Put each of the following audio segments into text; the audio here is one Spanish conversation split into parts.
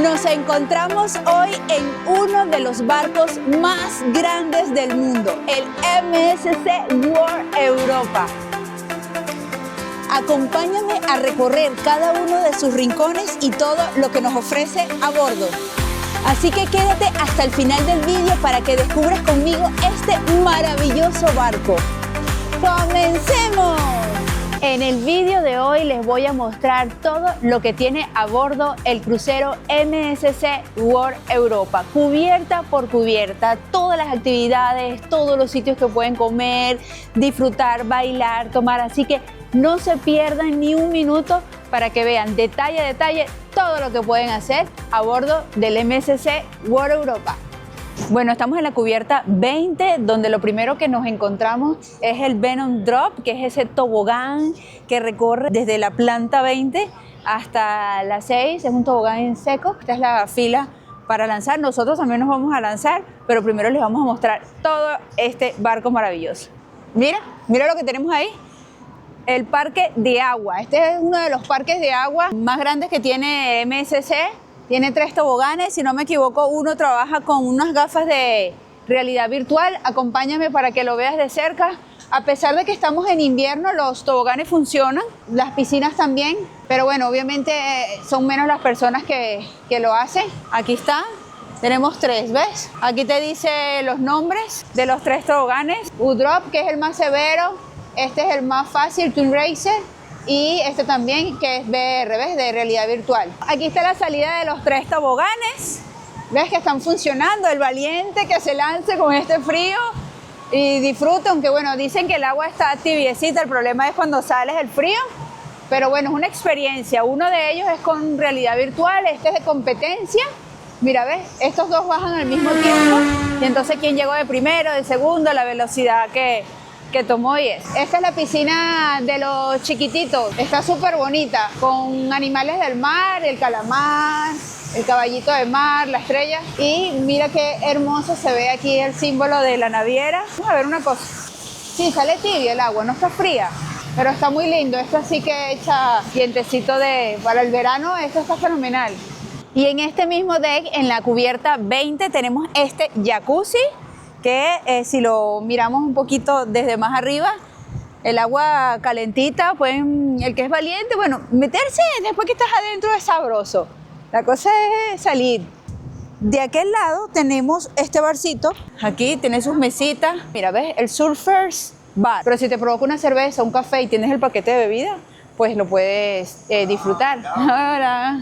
Nos encontramos hoy en uno de los barcos más grandes del mundo, el MSC World Europa. Acompáñame a recorrer cada uno de sus rincones y todo lo que nos ofrece a bordo. Así que quédate hasta el final del vídeo para que descubras conmigo este maravilloso barco. ¡Comencemos! En el vídeo de hoy les voy a mostrar todo lo que tiene a bordo el crucero MSC World Europa, cubierta por cubierta, todas las actividades, todos los sitios que pueden comer, disfrutar, bailar, tomar, así que no se pierdan ni un minuto para que vean detalle a detalle todo lo que pueden hacer a bordo del MSC World Europa. Bueno, estamos en la cubierta 20, donde lo primero que nos encontramos es el Venom Drop, que es ese tobogán que recorre desde la planta 20 hasta la 6, es un tobogán en seco. Esta es la fila para lanzar, nosotros también nos vamos a lanzar, pero primero les vamos a mostrar todo este barco maravilloso. Mira lo que tenemos ahí. El parque de agua. Este es uno de los parques de agua más grandes que tiene MSC. Tiene 3 toboganes, si no me equivoco, uno trabaja con unas gafas de realidad virtual. Acompáñame para que lo veas de cerca. A pesar de que estamos en invierno, los toboganes funcionan, las piscinas también, pero bueno, obviamente son menos las personas que lo hacen. Aquí está. Tenemos 3, ¿ves? Aquí te dice los nombres de los 3 toboganes. U-Drop, que es el más severo. Este es el más fácil, Twin Racer, y este también que es VR, ¿ves? De realidad virtual. Aquí está la salida de los 3 toboganes. ¿Ves que están funcionando? El valiente que se lance con este frío y disfrute, aunque bueno, dicen que el agua está tibiecita, el problema es cuando sales el frío. Pero bueno, es una experiencia. Uno de ellos es con realidad virtual, este es de competencia. Mira, ¿ves? Estos dos bajan al mismo tiempo y entonces quién llegó de primero, de segundo, la velocidad que tomó y es. Esta es la piscina de los chiquititos, está súper bonita, con animales del mar, el calamar, el caballito de mar, la estrella, y mira qué hermoso se ve aquí el símbolo de la naviera. Vamos a ver una cosa, sí, sale tibia el agua, no está fría, pero está muy lindo. Esto sí que echa dientecito para el verano, esto está fenomenal. Y en este mismo deck, en la cubierta 20, tenemos este jacuzzi, que si lo miramos un poquito desde más arriba, el agua calentita, pueden, el que es valiente, bueno, meterse después que estás adentro es sabroso. La cosa es salir. De aquel lado tenemos este barcito, aquí tiene sus mesitas, mira, ¿ves? El Surfers Bar. Pero si te provoca una cerveza, un café y tienes el paquete de bebida, pues lo puedes disfrutar. Ahora.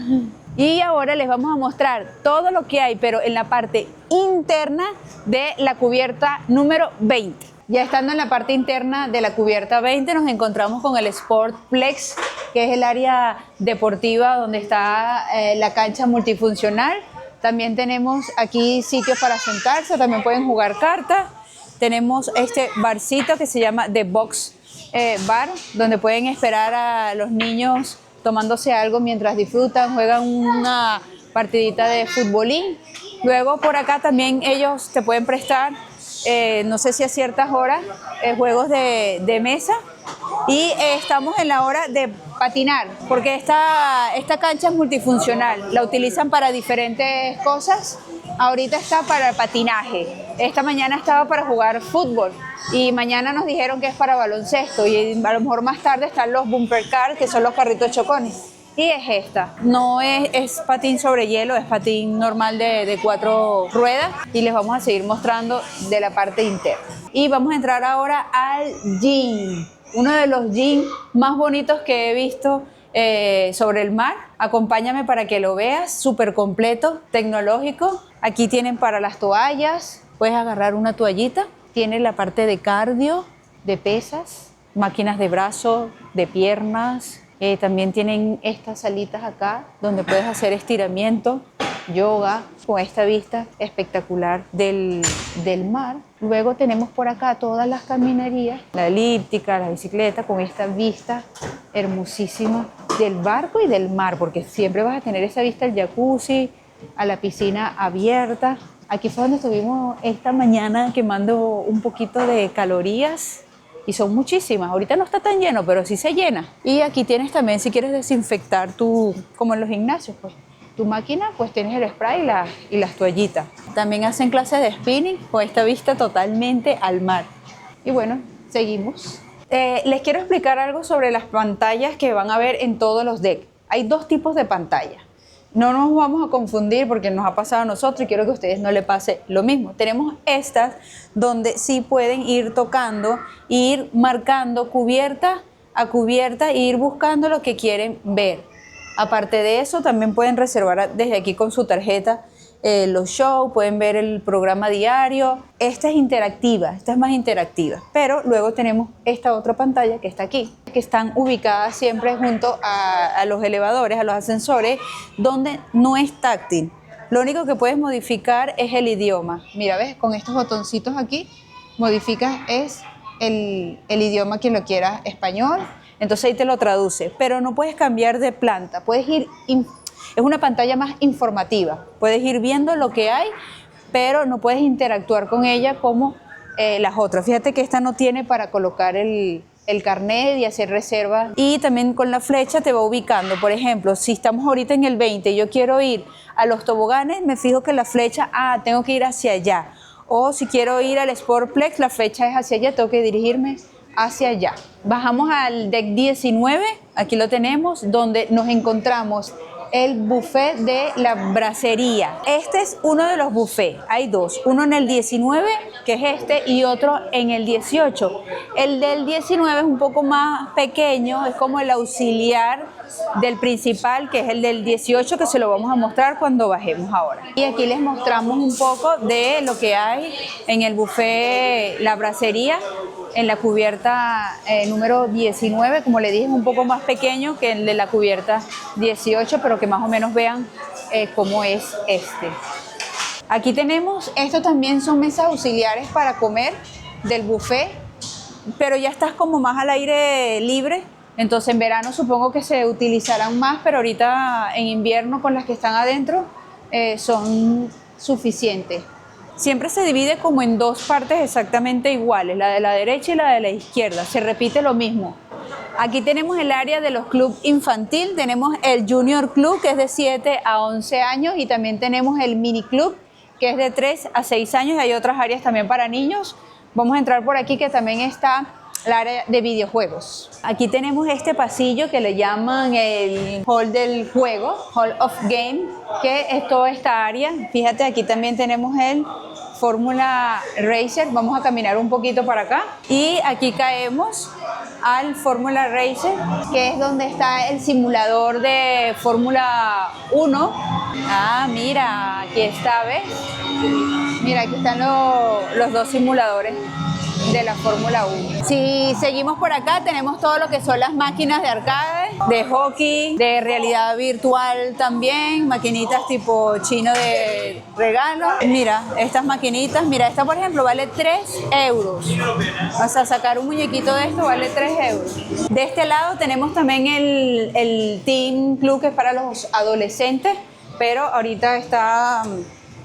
Y ahora les vamos a mostrar todo lo que hay, pero en la parte interna de la cubierta número 20. Ya estando en la parte interna de la cubierta 20 nos encontramos con el Sportplex, que es el área deportiva donde está la cancha multifuncional. También tenemos aquí sitios para sentarse, también pueden jugar cartas. Tenemos este barcito que se llama The Box Bar, donde pueden esperar a los niños tomándose algo mientras disfrutan, juegan una partidita de futbolín. Luego por acá también ellos te pueden prestar, no sé si a ciertas horas, juegos de mesa. Y estamos en la hora de patinar, porque esta cancha es multifuncional, la utilizan para diferentes cosas. Ahorita está para el patinaje, esta mañana estaba para jugar fútbol y mañana nos dijeron que es para baloncesto y a lo mejor más tarde están los bumper cars, que son los carritos chocones. Y es esta, no es patín sobre hielo, es patín normal de 4 ruedas y les vamos a seguir mostrando de la parte interna. Y vamos a entrar ahora al gym, uno de los gyms más bonitos que he visto sobre el mar. Acompáñame para que lo veas, súper completo, tecnológico. Aquí tienen para las toallas, puedes agarrar una toallita. Tiene la parte de cardio, de pesas, máquinas de brazo, de piernas. También tienen estas salitas acá donde puedes hacer estiramiento, yoga, con esta vista espectacular del mar. Luego tenemos por acá todas las caminerías, la elíptica, la bicicleta, con esta vista hermosísima del barco y del mar, porque siempre vas a tener esa vista al jacuzzi, a la piscina abierta. Aquí fue donde estuvimos esta mañana quemando un poquito de calorías y son muchísimas. Ahorita no está tan lleno, pero sí se llena. Y aquí tienes también, si quieres desinfectar como en los gimnasios, pues tu máquina, pues tienes el spray y las toallitas. También hacen clases de spinning con esta vista totalmente al mar. Y bueno, seguimos. Les quiero explicar algo sobre las pantallas que van a ver en todos los decks. Hay dos tipos de pantallas. No nos vamos a confundir porque nos ha pasado a nosotros y quiero que a ustedes no les pase lo mismo. Tenemos estas donde sí pueden ir tocando, ir marcando cubierta a cubierta e ir buscando lo que quieren ver. Aparte de eso, también pueden reservar desde aquí con su tarjeta los shows, pueden ver el programa diario. Esta es interactiva, esta es más interactiva. Pero luego tenemos esta otra pantalla que está aquí, que están ubicadas siempre junto a los elevadores, a los ascensores, donde no es táctil. Lo único que puedes modificar es el idioma. Mira, ¿ves? Con estos botoncitos aquí, modificas el idioma quien lo quiera, español. Entonces ahí te lo traduce, pero no puedes cambiar de planta. Puedes ir... Es una pantalla más informativa, puedes ir viendo lo que hay, pero no puedes interactuar con ella como las otras. Fíjate que esta no tiene para colocar el carnet y hacer reservas. Y también con la flecha te va ubicando. Por ejemplo, si estamos ahorita en el 20 y yo quiero ir a los toboganes, me fijo que la flecha, tengo que ir hacia allá. O si quiero ir al Sportplex, la flecha es hacia allá, tengo que dirigirme hacia allá. Bajamos al deck 19, aquí lo tenemos, donde nos encontramos el buffet de la bracería. Este es uno de los buffets, hay dos, uno en el 19, que es este, y otro en el 18. El del 19 es un poco más pequeño, es como el auxiliar del principal, que es el del 18, que se lo vamos a mostrar cuando bajemos ahora. Y aquí les mostramos un poco de lo que hay en el buffet La Bracería, en la cubierta número 19, como le dije, es un poco más pequeño que el de la cubierta 18, pero que más o menos vean cómo es este. Aquí tenemos, estos también son mesas auxiliares para comer del buffet, pero ya estás como más al aire libre, entonces en verano supongo que se utilizarán más, pero ahorita en invierno con las que están adentro son suficientes. Siempre se divide como en dos partes exactamente iguales, la de la derecha y la de la izquierda, se repite lo mismo. Aquí tenemos el área de los clubes infantil, tenemos el Junior Club, que es de 7 a 11 años, y también tenemos el Mini Club, que es de 3 a 6 años, y hay otras áreas también para niños. Vamos a entrar por aquí, que también está el área de videojuegos. Aquí tenemos este pasillo que le llaman el hall del juego, Hall of Game, que es toda esta área. Fíjate, aquí también tenemos el Fórmula Racer. Vamos a caminar un poquito para acá y aquí caemos al Fórmula Racer, que es donde está el simulador de Fórmula 1. Mira, aquí está, ¿ves? Mira, aquí están los dos simuladores de la Fórmula 1. Si seguimos por acá, tenemos todo lo que son las máquinas de arcade, de hockey, de realidad virtual también, maquinitas tipo chino de regalo. Mira, estas maquinitas, mira, esta por ejemplo vale 3 euros. Vas a sacar un muñequito de esto, vale 3 euros. De este lado tenemos también el Teen Club, que es para los adolescentes, pero ahorita está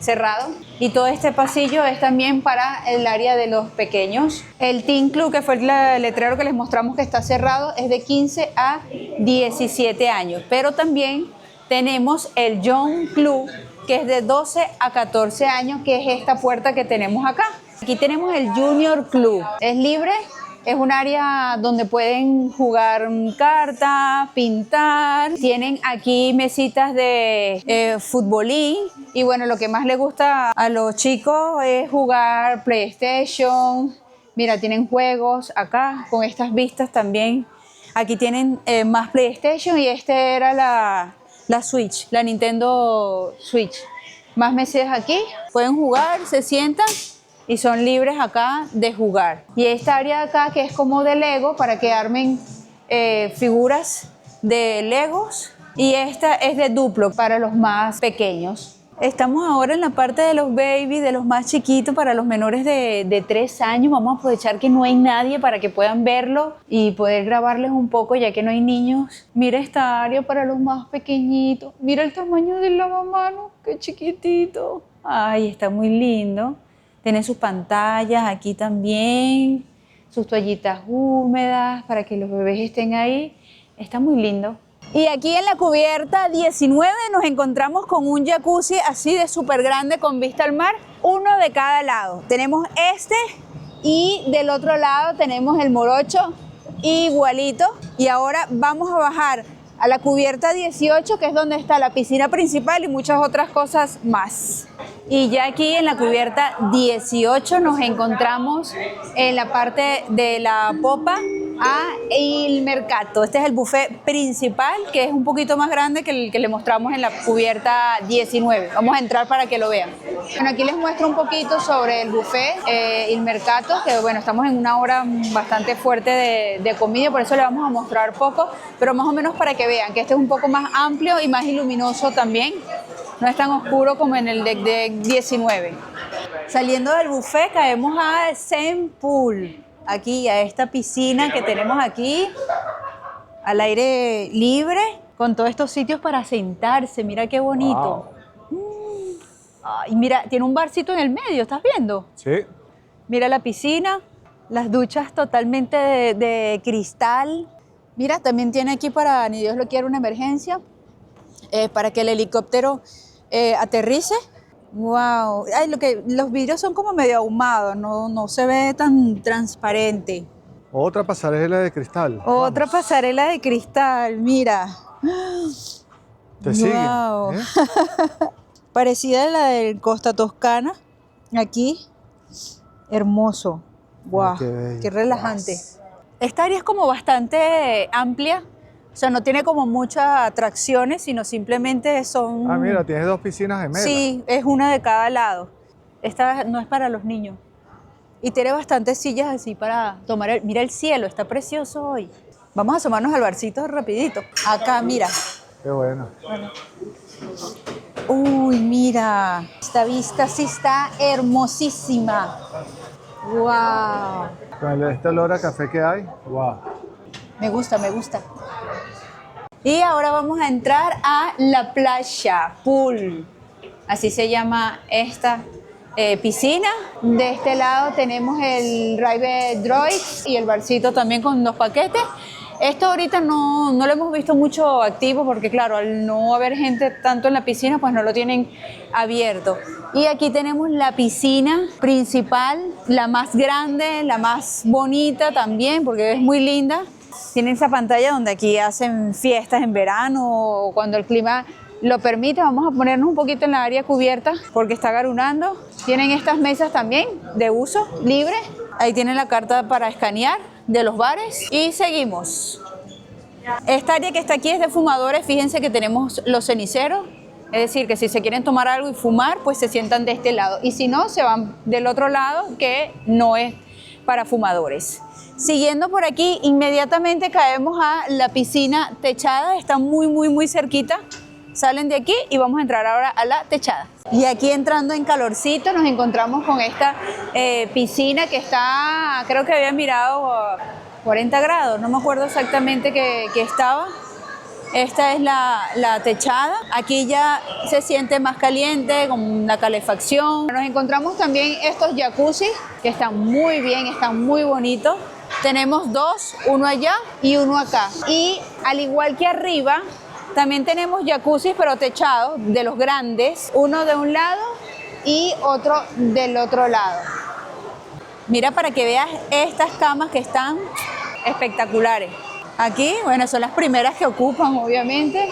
cerrado, y todo este pasillo es también para el área de los pequeños. El Teen Club, que fue el letrero que les mostramos que está cerrado, es de 15 a 17 años, pero también tenemos el Young Club, que es de 12 a 14 años, que es esta puerta que tenemos acá. Aquí tenemos el Junior Club, es libre. Es un área donde pueden jugar cartas, pintar. Tienen aquí mesitas de futbolín. Y bueno, lo que más les gusta a los chicos es jugar PlayStation. Mira, tienen juegos acá con estas vistas también. Aquí tienen más PlayStation, y este era la Switch, la Nintendo Switch. Más mesas aquí. Pueden jugar, se sientan y son libres acá de jugar. Y esta área de acá, que es como de Lego, para que armen figuras de Legos. Y esta es de Duplo, para los más pequeños. Estamos ahora en la parte de los baby, de los más chiquitos, para los menores de 3 años. Vamos a aprovechar que no hay nadie para que puedan verlo y poder grabarles un poco, ya que no hay niños. Mira esta área para los más pequeñitos. Mira el tamaño del lavamanos, qué chiquitito. Ay, está muy lindo. Tienen sus pantallas aquí también, sus toallitas húmedas para que los bebés estén ahí. Está muy lindo. Y aquí en la cubierta 19 nos encontramos con un jacuzzi así de súper grande con vista al mar, uno de cada lado. Tenemos este y del otro lado tenemos el morocho igualito. Y ahora vamos a bajar a la cubierta 18, que es donde está la piscina principal y muchas otras cosas más. Y ya aquí en la cubierta 18 nos encontramos en la parte de la popa a Il Mercato. Este es el buffet principal, que es un poquito más grande que el que le mostramos en la cubierta 19. Vamos a entrar para que lo vean. Bueno, aquí les muestro un poquito sobre el buffet Il Mercato, que bueno, estamos en una hora bastante fuerte de comida, por eso le vamos a mostrar poco, pero más o menos para que vean que este es un poco más amplio y más luminoso también. No es tan oscuro como en el deck 19. Saliendo del buffet caemos a Zen Pool. Aquí a esta piscina que tenemos aquí al aire libre con todos estos sitios para sentarse. Mira qué bonito. Wow. Ay, mira, tiene un barcito en el medio, ¿estás viendo? Sí. Mira la piscina, las duchas totalmente de cristal. Mira, también tiene aquí para, ni Dios lo quiera, una emergencia, para que el helicóptero aterrice. Wow, ay, los vidrios son como medio ahumados, no se ve tan transparente. Otra pasarela de cristal. Otra pasarela de cristal, mira. Te sigue. Wow. Parecida a la de Costa Toscana. Aquí, hermoso. Wow, qué relajante. Esta área es como bastante amplia. O sea, no tiene como muchas atracciones, sino simplemente son... Ah, mira, tienes dos piscinas gemelas. Sí, es una de cada lado. Esta no es para los niños. Y tiene bastantes sillas así para tomar Mira el cielo, está precioso hoy. Vamos a asomarnos al barcito rapidito. Acá, mira. Qué bueno. Uy, mira. Esta vista sí está hermosísima. Wow. Con este olor a café que hay, wow. Me gusta, me gusta. Y ahora vamos a entrar a la playa pool. Así se llama esta piscina. De este lado tenemos el River Droid y el barcito también con 2 paquetes. Esto ahorita no lo hemos visto mucho activo porque claro, al no haber gente tanto en la piscina, pues no lo tienen abierto. Y aquí tenemos la piscina principal, la más grande, la más bonita también porque es muy linda. Tienen esa pantalla donde aquí hacen fiestas en verano o cuando el clima lo permite. Vamos a ponernos un poquito en la área cubierta porque está garunando. Tienen estas mesas también de uso libre. Ahí tienen la carta para escanear de los bares y seguimos. Esta área que está aquí es de fumadores. Fíjense que tenemos los ceniceros. Es decir, que si se quieren tomar algo y fumar, pues se sientan de este lado. Y si no, se van del otro lado que no es para fumadores. Siguiendo por aquí, inmediatamente caemos a la piscina techada, está muy cerquita. Salen de aquí y vamos a entrar ahora a la techada. Y aquí entrando en calorcito nos encontramos con esta piscina que está, creo que había mirado 40 grados, no me acuerdo exactamente que estaba. Esta es la techada. Aquí ya se siente más caliente con la calefacción. Nos encontramos también estos jacuzzi que están muy bien, están muy bonitos. Tenemos 2, uno allá y uno acá. Y al igual que arriba, también tenemos jacuzzi pero techados de los grandes. Uno de un lado y otro del otro lado. Mira para que veas estas camas que están espectaculares. Aquí, bueno, son las primeras que ocupan, obviamente.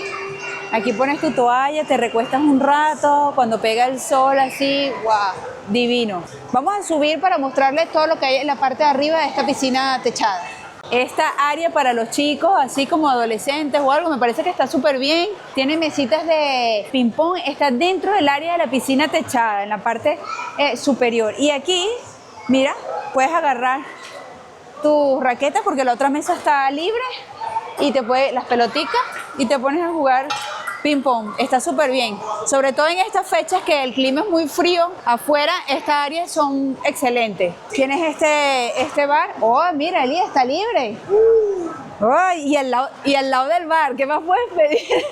Aquí pones tu toalla, te recuestas un rato, cuando pega el sol así, ¡guau! Divino. Vamos a subir para mostrarles todo lo que hay en la parte de arriba de esta piscina techada. Esta área para los chicos, así como adolescentes o algo, me parece que está súper bien. Tiene mesitas de ping-pong, está dentro del área de la piscina techada, en la parte superior. Y aquí, mira, puedes agarrar tus raquetas porque la otra mesa está libre y te puede las peloticas y te pones a jugar ping pong. Está súper bien, sobre todo en estas fechas que el clima es muy frío afuera. Estas áreas son excelentes. Tienes este bar. Oh, mira, Eli, está libre. Oh, y al lado del bar, ¿qué más puedes pedir?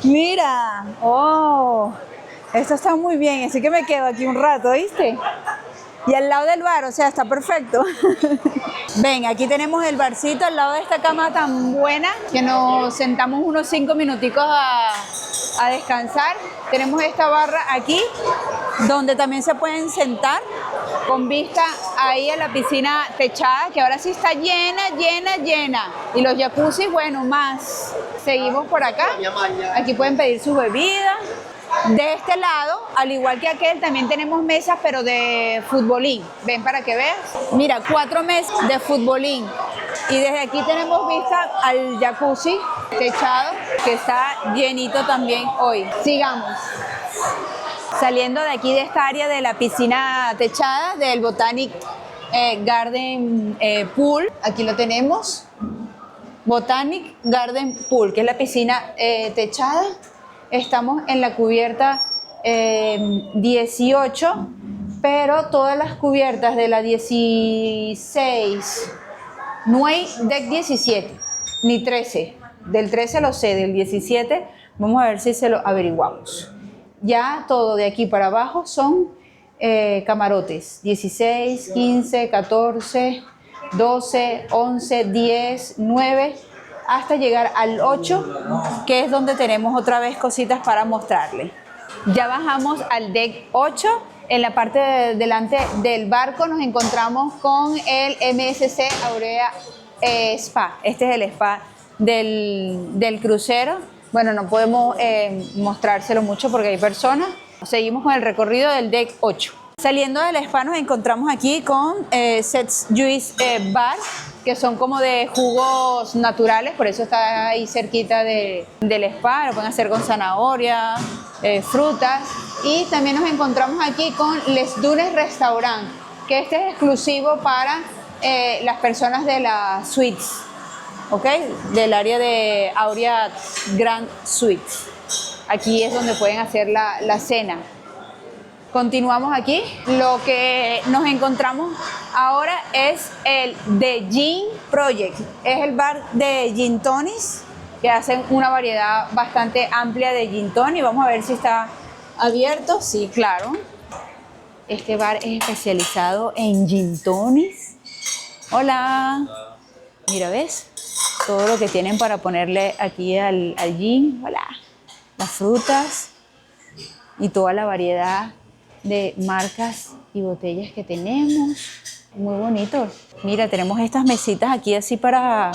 Mira, oh, esto está muy bien, así que me quedo aquí un rato, ¿viste? Y al lado del bar, o sea, está perfecto. Ven, aquí tenemos el barcito al lado de esta cama tan buena que nos sentamos unos 5 minuticos a descansar. Tenemos esta barra aquí donde también se pueden sentar con vista ahí a la piscina techada, que ahora sí está llena, llena, llena. Y los jacuzzi, bueno, más. Seguimos por acá. Aquí pueden pedir su bebida. De este lado, al igual que aquel, también tenemos mesas, pero de futbolín. Ven para que veas. Mira, 4 mesas de futbolín. Y desde aquí tenemos vista al jacuzzi techado, que está llenito también hoy. Sigamos. Saliendo de aquí de esta área de la piscina techada, del Botanic Garden Pool. Aquí lo tenemos. Botanic Garden Pool, que es la piscina techada. Estamos en la cubierta 18, pero todas las cubiertas de la 16, no hay deck 17, ni 13. Del 13 lo sé, del 17 vamos a ver si se lo averiguamos. Ya todo de aquí para abajo son camarotes, 16, 15, 14, 12, 11, 10, 9... hasta llegar al 8, que es donde tenemos otra vez cositas para mostrarles. Ya bajamos al deck 8. En la parte de delante del barco nos encontramos con el MSC Aurea Spa. Este es el spa del crucero. Bueno, no podemos mostrárselo mucho porque hay personas. Seguimos con el recorrido del deck 8. Saliendo del spa nos encontramos aquí con Sets Juice Bar, que son como de jugos naturales, por eso está ahí cerquita del spa. Lo pueden hacer con zanahoria, frutas. Y también nos encontramos aquí con Les Dunes Restaurant, que este es exclusivo para las personas de las suites, ¿ok? Del área de Aurea Grand Suites. Aquí es donde pueden hacer la cena. Continuamos aquí. Lo que nos encontramos ahora es el The Gin Project. Es el bar de gin tonics, que hacen una variedad bastante amplia de gin tonic. Vamos a ver si está abierto. Sí, claro. Este bar es especializado en gin tonics. Hola. Mira, ¿ves? Todo lo que tienen para ponerle aquí al gin. Hola. Las frutas y toda la variedad de marcas y botellas que tenemos. Muy bonito. Mira, tenemos estas mesitas aquí así para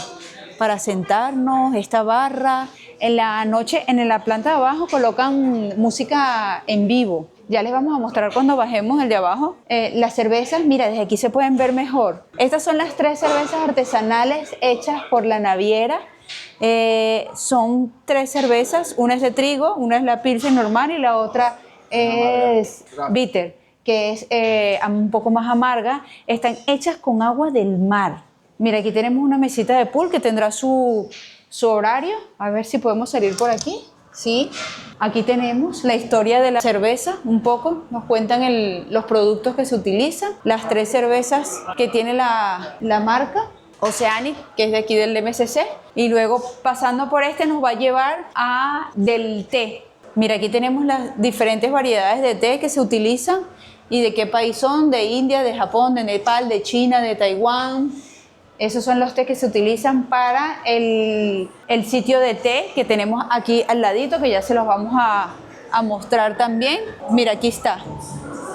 sentarnos, esta barra. En la noche, en la planta de abajo, colocan música en vivo. Ya les vamos a mostrar cuando bajemos el de abajo. Las cervezas, mira, desde aquí se pueden ver mejor. Estas son las 3 cervezas artesanales hechas por la naviera. Son 3 cervezas, una es de trigo, una es la Pilsen normal y la otra es bitter, que es un poco más amarga. Están hechas con agua del mar. Mira, aquí tenemos una mesita de pool que tendrá su horario. A ver si podemos salir por aquí. Sí, aquí tenemos la historia de la cerveza, un poco. Nos cuentan los productos que se utilizan. Las 3 cervezas que tiene la marca Oceanic, que es de aquí del MSC. Y luego, pasando por este, nos va a llevar a del té. Mira, aquí tenemos las diferentes variedades de té que se utilizan y de qué país son: de India, de Japón, de Nepal, de China, de Taiwán. Esos son los té que se utilizan para el sitio de té que tenemos aquí al ladito, que ya se los vamos a mostrar también. Mira, aquí está.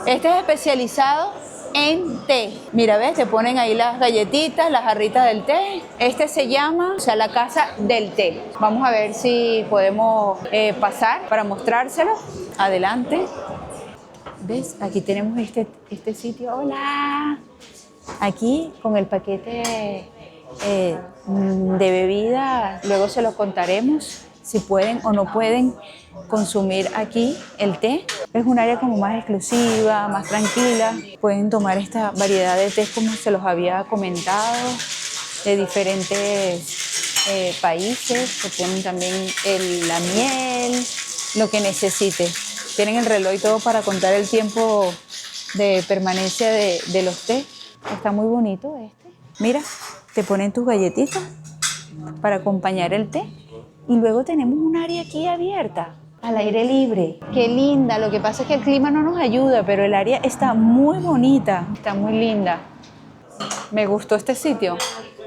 Este es especializado en té. Mira, ¿ves? Te ponen ahí las galletitas, las jarritas del té. Este se llama, la casa del té. Vamos a ver si podemos pasar para mostrárselo. Adelante. ¿Ves? Aquí tenemos este sitio. ¡Hola! Aquí con el paquete de bebida. Luego se los contaremos si pueden o no pueden consumir aquí el té. Es un área como más exclusiva, más tranquila. Pueden tomar esta variedad de té como se los había comentado, de diferentes países. Que tienen también la miel, lo que necesite. Tienen el reloj y todo para contar el tiempo de permanencia de los té. Está muy bonito este. Mira, te ponen tus galletitas para acompañar el té. Y luego tenemos un área aquí abierta, al aire libre. ¡Qué linda! Lo que pasa es que el clima no nos ayuda, pero el área está muy bonita, está muy linda. Me gustó este sitio.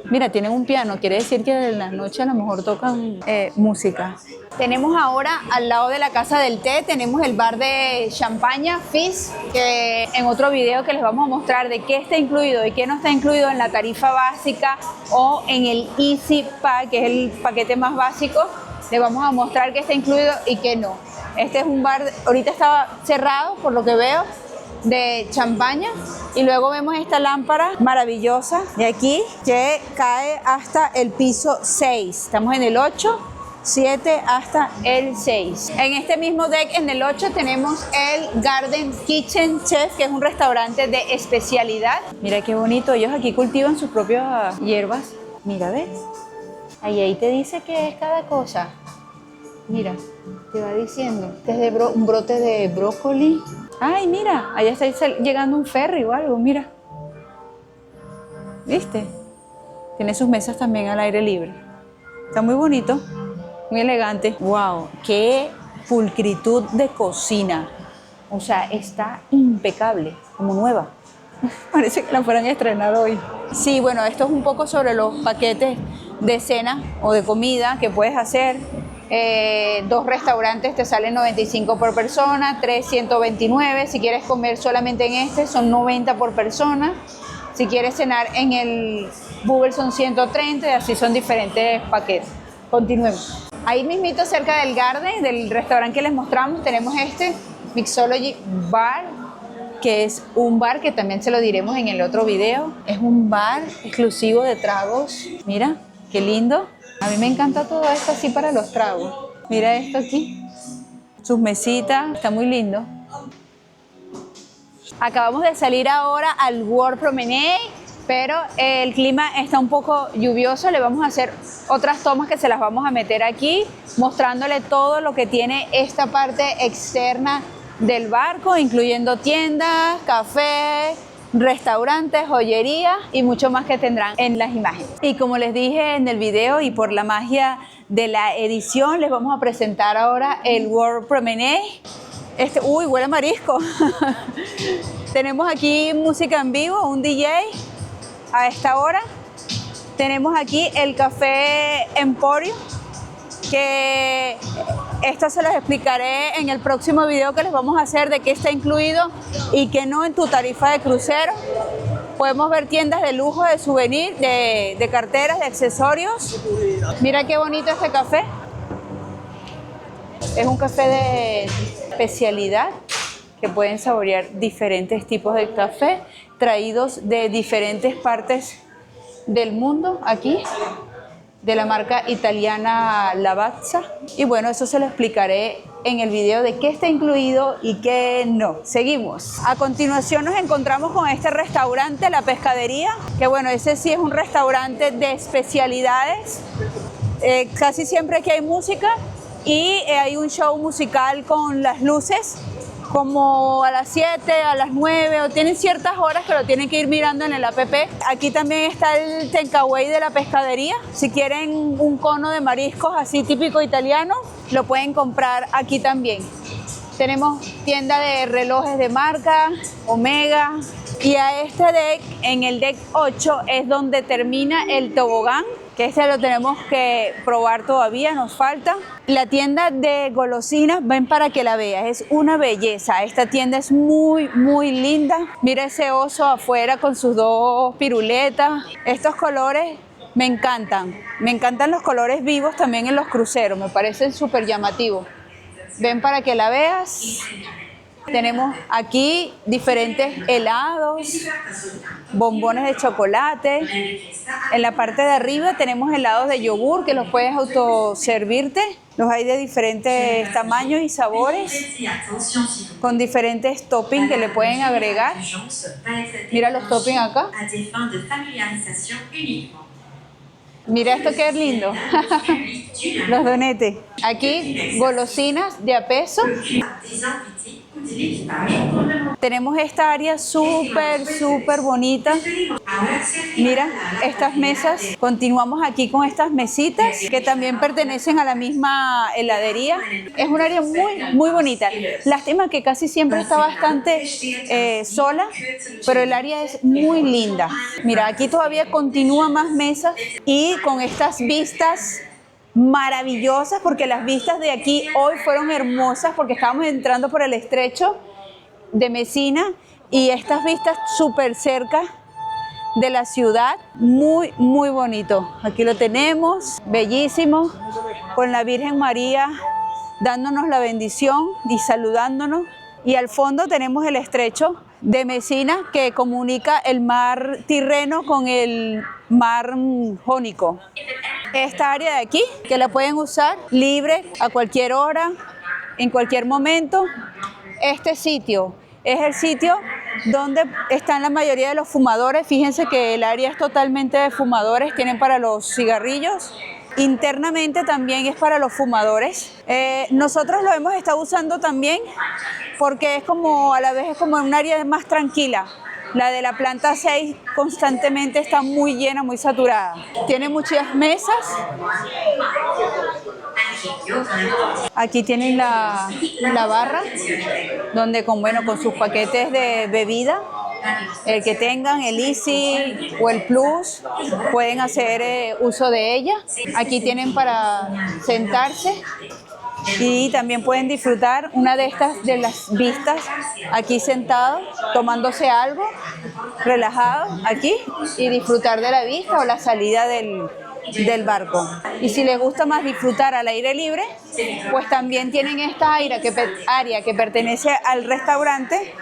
Mira, tienen un piano, quiere decir que en las noches a lo mejor tocan música. Tenemos ahora al lado de la casa del té, tenemos el bar de champaña, Fizz, que en otro video que les vamos a mostrar de qué está incluido y qué no está incluido en la tarifa básica o en el Easy Pack, que es el paquete más básico, les vamos a mostrar qué está incluido y qué no. Este es un bar, ahorita estaba cerrado por lo que veo, de champaña, y luego vemos esta lámpara maravillosa de aquí que cae hasta el piso 6. Estamos en el 8, 7 hasta el 6. En este mismo deck, en el 8, tenemos el Garden Kitchen Chef, que es un restaurante de especialidad. Mira qué bonito, ellos aquí cultivan sus propias hierbas. Mira, ¿ves? Ahí te dice qué es cada cosa. Mira, te va diciendo. Este es de un brote de brócoli. Ay, mira, allá está llegando un ferry o algo, mira. ¿Viste? Tiene sus mesas también al aire libre. Está muy bonito, muy elegante. ¡Wow! ¡Qué pulcritud de cocina! O sea, está impecable, como nueva. Parece que la fueran a estrenar hoy. Sí, bueno, esto es un poco sobre los paquetes de cena o de comida que puedes hacer. 2 restaurantes te salen 95 por persona, 3 129. Si quieres comer solamente en este son 90 por persona. Si quieres cenar en el Bubble son 130 y así son diferentes paquetes. Continuemos. Ahí mismito cerca del Garden, del restaurante que les mostramos, tenemos este Mixology Bar, que es un bar que también se lo diremos en el otro video. Es un bar exclusivo de tragos. Mira, qué lindo. A mí me encanta todo esto así para los tragos. Mira esto aquí. Sus mesitas, está muy lindo. Acabamos de salir ahora al World Promenade, pero el clima está un poco lluvioso. Le vamos a hacer otras tomas que se las vamos a meter aquí, mostrándole todo lo que tiene esta parte externa del barco, incluyendo tiendas, café, restaurantes, joyería y mucho más que tendrán en las imágenes. Y como les dije en el video y por la magia de la edición, les vamos a presentar ahora el World Promenade. Uy, huele a marisco. Tenemos aquí música en vivo, un DJ a esta hora. Tenemos aquí el Café Emporio, que esto se los explicaré en el próximo video que les vamos a hacer de qué está incluido y qué no en tu tarifa de crucero. Podemos ver tiendas de lujo, de souvenir, de carteras, de accesorios. Mira qué bonito este café. Es un café de especialidad que pueden saborear diferentes tipos de café traídos de diferentes partes del mundo aquí, de la marca italiana Lavazza. Y bueno, eso se lo explicaré en el video de qué está incluido y qué no. Seguimos. A continuación nos encontramos con este restaurante, La Pescadería, que bueno, ese sí es un restaurante de especialidades. Casi siempre aquí hay música y hay un show musical con las luces, como a las 7, a las 9, o tienen ciertas horas que lo tienen que ir mirando en el app. Aquí también está el takeaway de La Pescadería. Si quieren un cono de mariscos así típico italiano, lo pueden comprar aquí también. Tenemos tienda de relojes de marca, Omega. Y a este deck, en el deck 8, es donde termina el tobogán, que este lo tenemos que probar todavía, nos falta. La tienda de golosinas, ven para que la veas, es una belleza. Esta tienda es muy, muy linda. Mira ese oso afuera con sus 2 piruletas. Estos colores me encantan. Me encantan los colores vivos también en los cruceros, me parecen súper llamativos. Ven para que la veas. Tenemos aquí diferentes helados, bombones de chocolate. En la parte de arriba tenemos helados de yogur que los puedes autoservirte. Los hay de diferentes tamaños y sabores, con diferentes toppings que le pueden agregar. Mira los toppings acá. Mira esto que es lindo. Los donetes. Aquí golosinas de a peso. Tenemos esta área súper bonita. Mira, estas mesas. Continuamos aquí con estas mesitas que también pertenecen a la misma heladería. Es un área muy bonita. Lástima que casi siempre está bastante sola, pero el área es muy linda. Mira, aquí todavía continúan más mesas y con estas vistas maravillosas, porque las vistas de aquí hoy fueron hermosas porque estábamos entrando por el estrecho de Mesina y estas vistas súper cerca de la ciudad, muy bonito. Aquí lo tenemos, bellísimo, con la Virgen María dándonos la bendición y saludándonos. Y al fondo tenemos el estrecho de Mesina que comunica el mar Tirreno con el mar Jónico. Esta área de aquí, que la pueden usar libre a cualquier hora, en cualquier momento. Este sitio es el sitio donde están la mayoría de los fumadores. Fíjense que el área es totalmente de fumadores, tienen para los cigarrillos. Internamente también es para los fumadores. Nosotros lo hemos estado usando también porque es como, a la vez es como un área más tranquila. La de la planta 6 constantemente está muy llena, muy saturada. Tiene muchas mesas. Aquí tienen la barra, donde con sus paquetes de bebida, el que tengan, el Easy o el Plus, pueden hacer uso de ella. Aquí tienen para sentarse y también pueden disfrutar una de las vistas aquí sentados, tomándose algo, relajados aquí y disfrutar de la vista o la salida del barco. Y si les gusta más disfrutar al aire libre, pues también tienen esta área que pertenece al restaurante,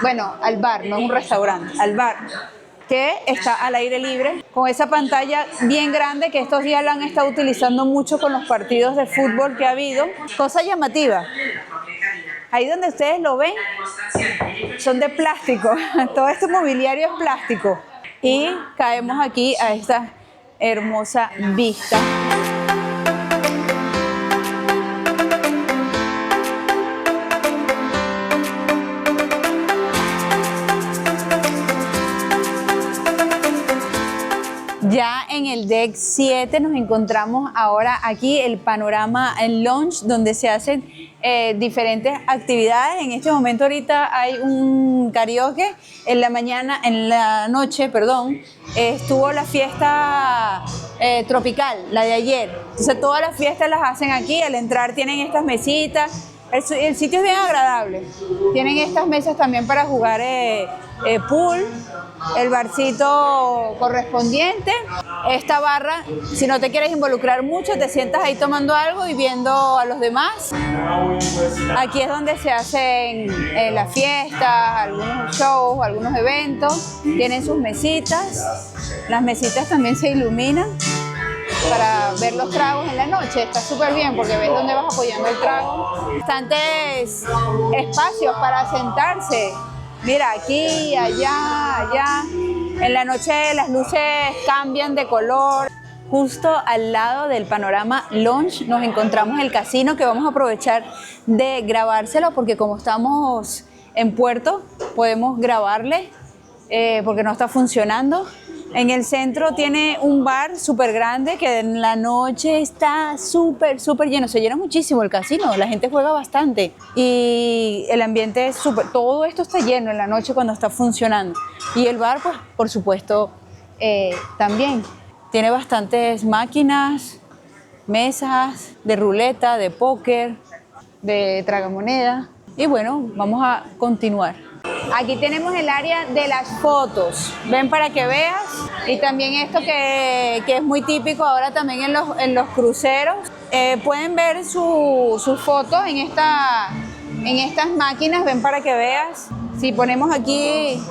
bueno, al bar, no es un restaurante, al bar, que está al aire libre, con esa pantalla bien grande que estos días la han estado utilizando mucho con los partidos de fútbol que ha habido. Cosa llamativa. Ahí donde ustedes lo ven, son de plástico, todo este mobiliario es plástico. Y caemos aquí a esta hermosa vista. Ya en el deck 7 nos encontramos ahora aquí el panorama en lounge, donde se hacen diferentes actividades. En este momento ahorita hay un karaoke. En la noche, estuvo la fiesta tropical, la de ayer. Entonces todas las fiestas las hacen aquí. Al entrar tienen estas mesitas. El sitio es bien agradable. Tienen estas mesas también para jugar pool, el barcito correspondiente. Esta barra, si no te quieres involucrar mucho, te sientas ahí tomando algo y viendo a los demás. Aquí es donde se hacen las fiestas, algunos shows, algunos eventos. Tienen sus mesitas. Las mesitas también se iluminan para ver los tragos en la noche. Está súper bien porque ves dónde vas apoyando el trago. Bastantes espacios para sentarse. Mira, aquí, allá. En la noche las luces cambian de color. Justo al lado del panorama lounge nos encontramos el casino, que vamos a aprovechar de grabárselo porque como estamos en puerto podemos grabarle porque no está funcionando. En el centro tiene un bar súper grande que en la noche está súper lleno. Se llena muchísimo el casino, la gente juega bastante y el ambiente es súper. Todo esto está lleno en la noche cuando está funcionando. Y el bar, pues, por supuesto, también tiene bastantes máquinas, mesas de ruleta, de póker, de tragamoneda. Y bueno, vamos a continuar. Aquí tenemos el área de las fotos, ven para que veas, y también esto que es muy típico ahora también en los cruceros. Pueden ver sus fotos en estas máquinas, ven para que veas. Si ponemos aquí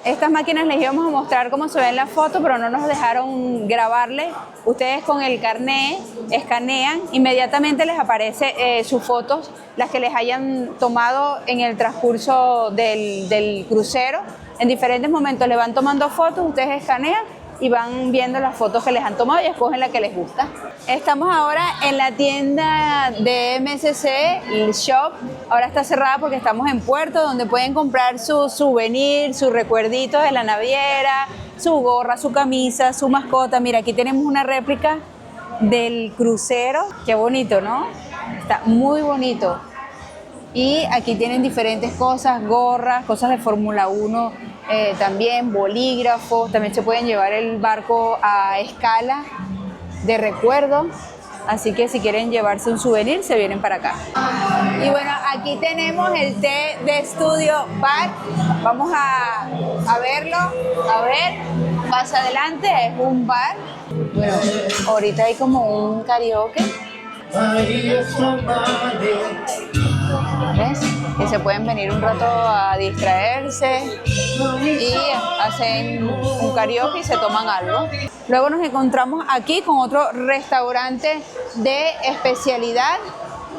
estas máquinas, les íbamos a mostrar cómo se ven las fotos, pero no nos dejaron grabarle. Ustedes con el carnet escanean, inmediatamente les aparece sus fotos, las que les hayan tomado en el transcurso del crucero. En diferentes momentos le van tomando fotos, ustedes escanean y van viendo las fotos que les han tomado y escogen la que les gusta. Estamos ahora en la tienda de MSC, el shop. Ahora está cerrada porque estamos en Puerto, donde pueden comprar su souvenir, su recuerdito de la naviera, su gorra, su camisa, su mascota. Mira, aquí tenemos una réplica del crucero. Qué bonito, ¿no? Está muy bonito. Y aquí tienen diferentes cosas, gorras, cosas de Fórmula 1, también bolígrafos. También se pueden llevar el barco a escala de recuerdo. Así que si quieren llevarse un souvenir, se vienen para acá. Y bueno, aquí tenemos el té de estudio bar. Vamos a verlo. A ver, más adelante es un bar. Bueno, ahorita hay como un karaoke. ¿Ves? Que se pueden venir un rato a distraerse y hacen un karaoke y se toman algo. Luego nos encontramos aquí con otro restaurante de especialidad.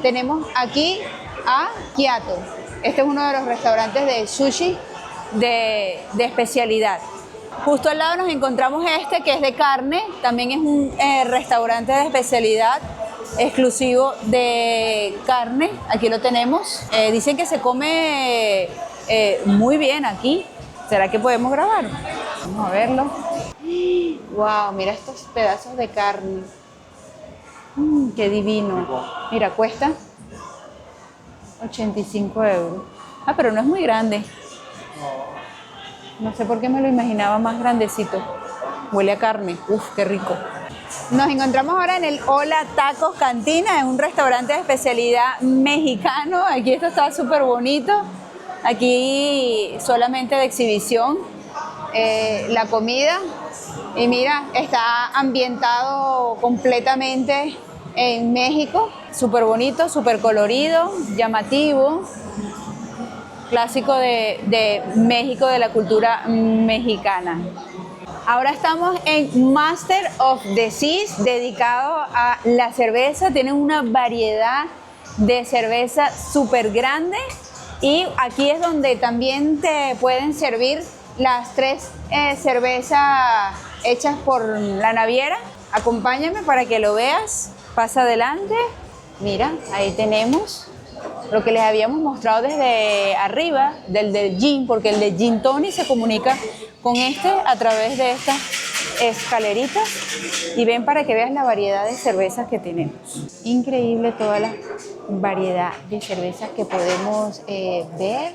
Tenemos aquí a Kyato. Este es uno de los restaurantes de sushi de especialidad. Justo al lado nos encontramos este que es de carne. También es un restaurante de especialidad exclusivo de carne. Aquí lo tenemos. Dicen que se come muy bien aquí. ¿Será que podemos grabar? Vamos a verlo. Wow, mira estos pedazos de carne. Qué divino. Mira, cuesta 85 euros. Ah, pero no es muy grande. No sé por qué me lo imaginaba más grandecito. Huele a carne. Uf, qué rico. Nos encontramos ahora en el Hola Tacos Cantina, es un restaurante de especialidad mexicano. Aquí esto está súper bonito. Aquí solamente de exhibición la comida. Y mira, está ambientado completamente en México. Súper bonito, súper colorido, llamativo. Clásico de México, de la cultura mexicana. Ahora estamos en Master of the Seas, dedicado a la cerveza. Tienen una variedad de cerveza súper grande. Y aquí es donde también te pueden servir las 3 cervezas hechas por la naviera. Acompáñame para que lo veas. Pasa adelante. Mira, ahí tenemos lo que les habíamos mostrado desde arriba, del gin, porque el de Gin Tonic se comunica con este a través de estas escaleritas. Y ven para que veas la variedad de cervezas que tenemos. Increíble toda la variedad de cervezas que podemos ver,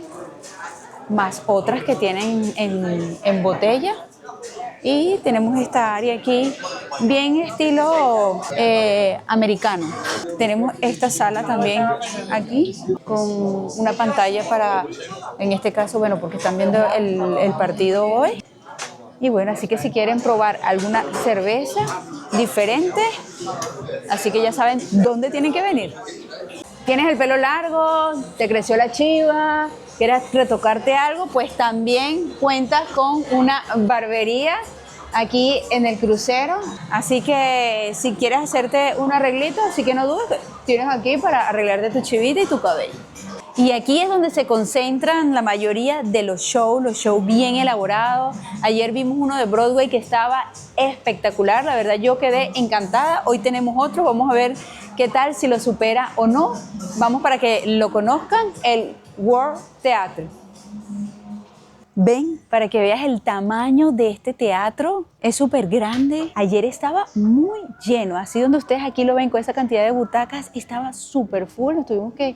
más otras que tienen en botella. Y tenemos esta área aquí, bien estilo americano. Tenemos esta sala también aquí, con una pantalla para, en este caso, bueno, porque están viendo el partido hoy. Y bueno, así que si quieren probar alguna cerveza diferente, así que ya saben dónde tienen que venir. ¿Tienes el pelo largo? ¿Te creció la chiva? ¿Quieres retocarte algo? Pues también cuentas con una barbería aquí en el crucero. Así que si quieres hacerte un arreglito, así que no dudes, tienes aquí para arreglarte tu chivita y tu cabello. Y aquí es donde se concentran la mayoría de los shows bien elaborados. Ayer vimos uno de Broadway que estaba espectacular, la verdad yo quedé encantada. Hoy tenemos otro, vamos a ver qué tal, si lo supera o no. Vamos para que lo conozcan, el World Theatre. Ven, para que veas el tamaño de este teatro, es súper grande. Ayer estaba muy lleno, así donde ustedes aquí lo ven con esa cantidad de butacas, estaba súper full, nos tuvimos que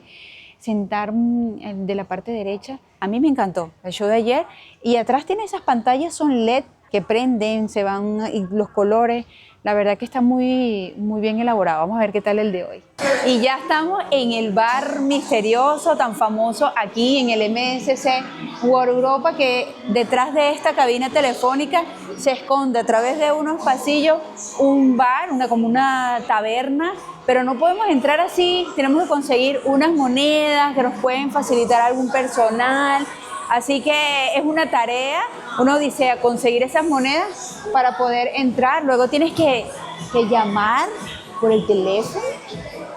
sentar de la parte derecha. A mí me encantó el show de ayer. Y atrás tiene esas pantallas, son LED que prenden, se van y los colores. La verdad que está muy bien elaborado. Vamos a ver qué tal el de hoy. Y ya estamos en el bar misterioso tan famoso aquí en el MSC World Europa, que detrás de esta cabina telefónica se esconde a través de unos pasillos un bar, como una taberna, pero no podemos entrar así, tenemos que conseguir unas monedas que nos pueden facilitar algún personal. Así que es una tarea, una odisea conseguir esas monedas para poder entrar. Luego tienes que llamar por el teléfono.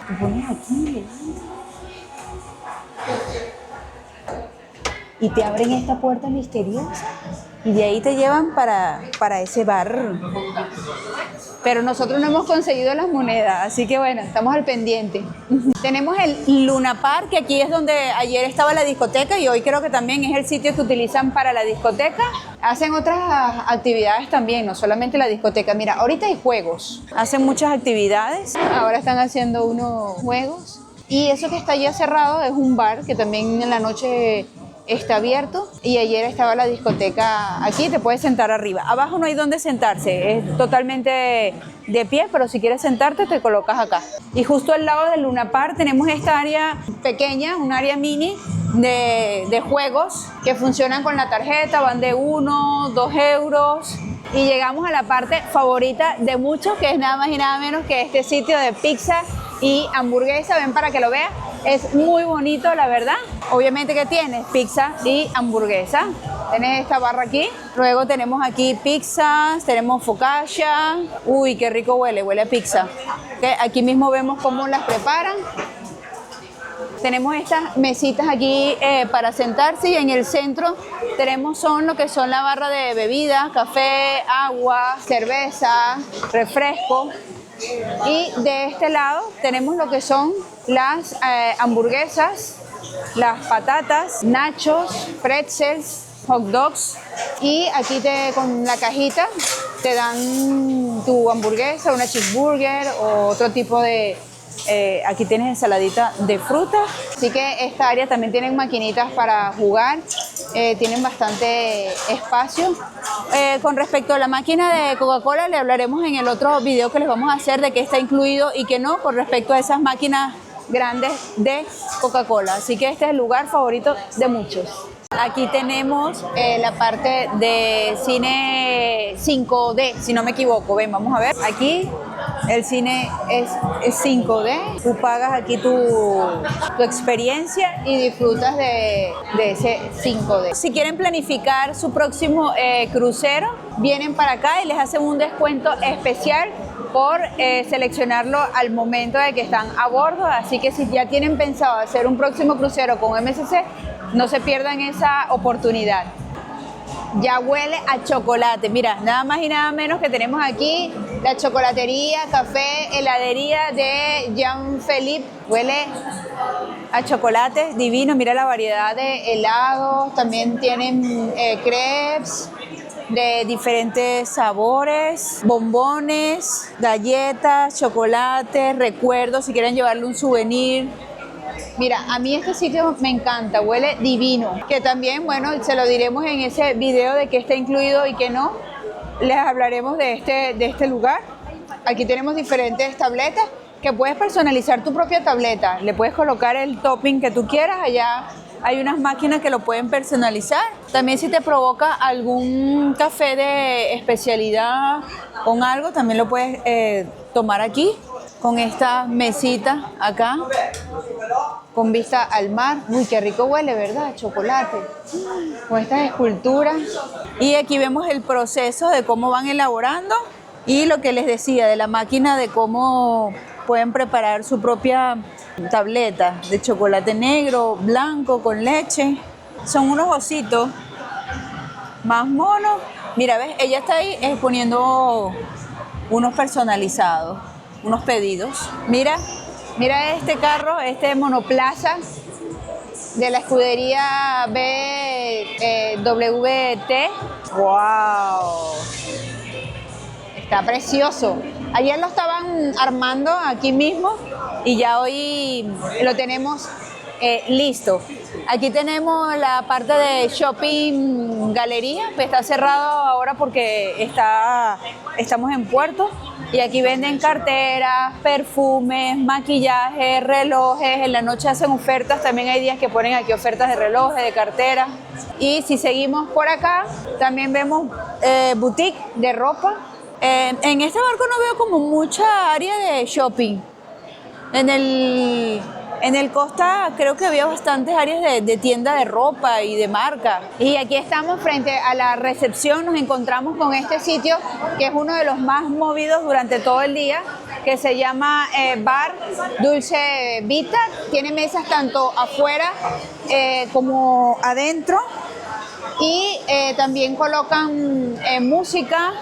Te pones aquí y te abren esta puerta misteriosa y de ahí te llevan para ese bar. Pero nosotros no hemos conseguido las monedas, así que bueno, estamos al pendiente. Tenemos el Luna Park, que aquí es donde ayer estaba la discoteca y hoy creo que también es el sitio que utilizan para la discoteca. Hacen otras actividades también, no solamente la discoteca. Mira, ahorita hay juegos, hacen muchas actividades. Ahora están haciendo unos juegos. Y eso que está ya cerrado es un bar que también en la noche está abierto, y ayer estaba la discoteca aquí, te puedes sentar arriba. Abajo no hay donde sentarse, es totalmente de pie, pero si quieres sentarte te colocas acá. Y justo al lado del Luna Park tenemos esta área pequeña, un área mini de juegos que funcionan con la tarjeta, van de 1, 2 euros. Y llegamos a la parte favorita de muchos, que es nada más y nada menos que este sitio de pizza y hamburguesa. Ven para que lo veas, es muy bonito, la verdad. Obviamente que tienes pizza y hamburguesa. Tienes esta barra aquí, luego tenemos aquí pizzas, tenemos focaccia. Uy, qué rico huele, huele a pizza. Aquí mismo vemos cómo las preparan. Tenemos estas mesitas aquí para sentarse, y en el centro tenemos lo que son la barra de bebidas, café, agua, cerveza, refresco. Y de este lado tenemos lo que son las hamburguesas, las patatas, nachos, pretzels, hot dogs. Y aquí con la cajita te dan tu hamburguesa, una cheeseburger o otro tipo de... aquí tienes ensaladita de fruta. Así que esta área también tienen maquinitas para jugar, tienen bastante espacio. Con respecto a la máquina de Coca-Cola, le hablaremos en el otro video que les vamos a hacer de qué está incluido y qué no con respecto a esas máquinas grandes de Coca-Cola. Así que este es el lugar favorito de muchos. Aquí tenemos la parte de cine 5D, si no me equivoco. Ven, vamos a ver. Aquí el cine es 5D. Tú pagas aquí tu experiencia y disfrutas de ese 5D. Si quieren planificar su próximo crucero, vienen para acá y les hacen un descuento especial por seleccionarlo al momento de que están a bordo. Así que si ya tienen pensado hacer un próximo crucero con MSC, no se pierdan esa oportunidad. Ya huele a chocolate. Mira, nada más y nada menos que tenemos aquí la chocolatería, café, heladería de Jean-Philippe. Huele a chocolate divino. Mira la variedad de helados. También tienen crepes de diferentes sabores, bombones, galletas, chocolate, recuerdos, si quieren llevarle un souvenir. Mira, a mí este sitio me encanta, huele divino. Que también, bueno, se lo diremos en ese video de qué está incluido y qué no. Les hablaremos de este lugar. Aquí tenemos diferentes tabletas que puedes personalizar tu propia tableta. Le puedes colocar el topping que tú quieras. Allá hay unas máquinas que lo pueden personalizar. También si te provoca algún café de especialidad con algo, también lo puedes tomar aquí, con esta mesita acá, con vista al mar. Uy, qué rico huele, ¿verdad? Chocolate. Con estas esculturas. Y aquí vemos el proceso de cómo van elaborando y lo que les decía de la máquina, de cómo pueden preparar su propia tableta de chocolate negro, blanco, con leche. Son unos ositos más monos. Mira, ¿ves? Ella está ahí poniendo unos personalizados, unos pedidos. Mira este carro, este monoplaza de la escudería BWT. ¡Wow! Está precioso. Ayer lo estaban armando aquí mismo y ya hoy lo tenemos listo. Aquí tenemos la parte de shopping galería, pues está cerrado ahora porque estamos en puerto. Y aquí venden carteras, perfumes, maquillaje, relojes. En la noche hacen ofertas, también hay días que ponen aquí ofertas de relojes, de carteras. Y si seguimos por acá, también vemos boutique de ropa. En este barco no veo como mucha área de shopping. En el Costa creo que había bastantes áreas de tienda de ropa y de marca. Y aquí estamos frente a la recepción, nos encontramos con este sitio que es uno de los más movidos durante todo el día, que se llama Bar Dulce Vita. Tiene mesas tanto afuera como adentro. Y también colocan música,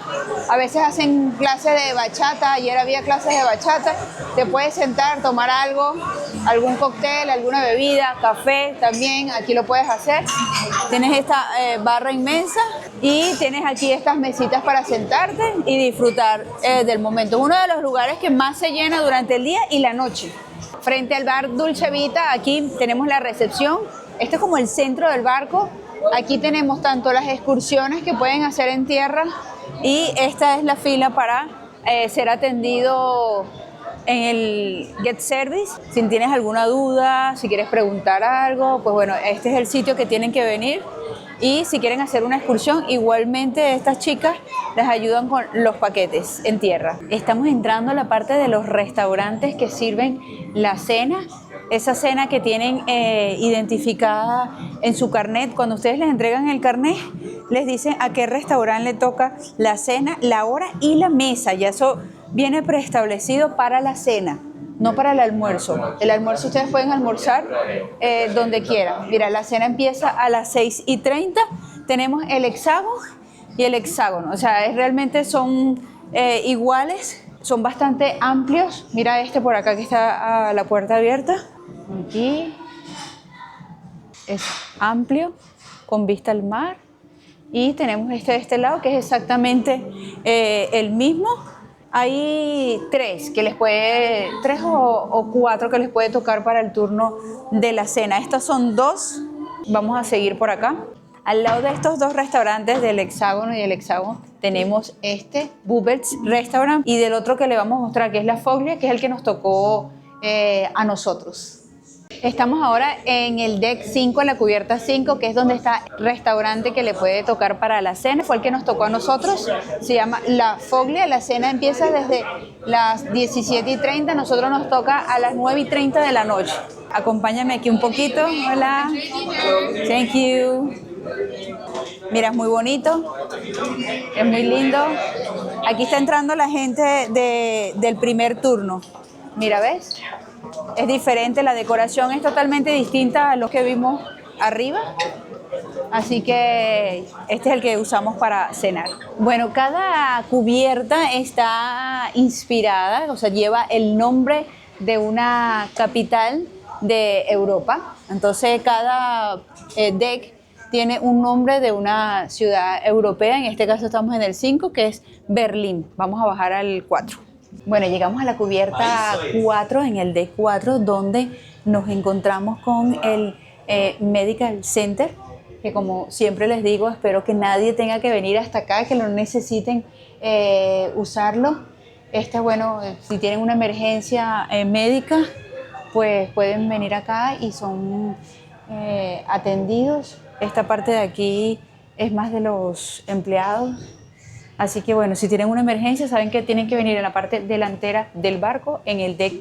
a veces hacen clases de bachata, ayer había clases de bachata, te puedes sentar, tomar algo, algún cóctel, alguna bebida, café también, aquí lo puedes hacer. Tienes esta barra inmensa y tienes aquí estas mesitas para sentarte y disfrutar del momento. Es uno de los lugares que más se llena durante el día y la noche. Frente al bar Dolce Vita, aquí tenemos la recepción. Este es como el centro del barco. Aquí tenemos tanto las excursiones que pueden hacer en tierra y esta es la fila para ser atendido en el Get Service. Si tienes alguna duda, si quieres preguntar algo, pues bueno, este es el sitio que tienen que venir. Y si quieren hacer una excursión, igualmente estas chicas les ayudan con los paquetes en tierra. Estamos entrando a la parte de los restaurantes que sirven la cena. Esa cena que tienen identificada en su carnet. Cuando ustedes les entregan el carnet, les dicen a qué restaurante le toca la cena, la hora y la mesa. Ya eso viene preestablecido para la cena, no para el almuerzo. El almuerzo ustedes pueden almorzar donde quieran. Mira, la cena empieza a las 6:30. Tenemos el hexágono y el hexágono. O sea, realmente son iguales, son bastante amplios. Mira este por acá que está a la puerta abierta. Aquí es amplio, con vista al mar. Y tenemos este de este lado que es exactamente el mismo. Hay tres o cuatro que les puede tocar para el turno de la cena. Estas son dos. Vamos a seguir por acá. Al lado de estos dos restaurantes del hexágono y el hexágono tenemos este Bubert's Restaurant y del otro que le vamos a mostrar que es la Foglia, que es el que nos tocó a nosotros. Estamos ahora en el deck 5, en la cubierta 5, que es donde está el restaurante que le puede tocar para la cena. Fue el que nos tocó a nosotros, se llama La Foglia. La cena empieza desde las 17:30, nosotros nos toca a las 9:30 de la noche. Acompáñame aquí un poquito. Hola. Thank you. Mira, es muy bonito, es muy lindo. Aquí está entrando la gente del primer turno. Mira, ¿ves? Es diferente, la decoración es totalmente distinta a lo que vimos arriba. Así que este es el que usamos para cenar. Bueno, cada cubierta está inspirada, o sea, lleva el nombre de una capital de Europa. Entonces, cada deck tiene un nombre de una ciudad europea. En este caso estamos en el 5, que es Berlín. Vamos a bajar al 4. Bueno, llegamos a la cubierta 4, en el D4, donde nos encontramos con el Medical Center, que como siempre les digo, espero que nadie tenga que venir hasta acá, que lo necesiten usarlo. Bueno, si tienen una emergencia médica, pues pueden venir acá y son atendidos. Esta parte de aquí es más de los empleados. Así que bueno, si tienen una emergencia, saben que tienen que venir en la parte delantera del barco, en el deck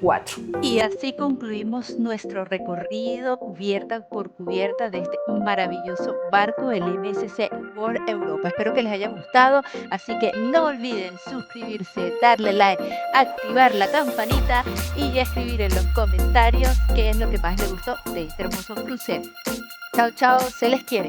4. Y así concluimos nuestro recorrido cubierta por cubierta de este maravilloso barco, el MSC World Europa. Espero que les haya gustado, así que no olviden suscribirse, darle like, activar la campanita y escribir en los comentarios qué es lo que más les gustó de este hermoso crucero. Chao, chao, se les quiere.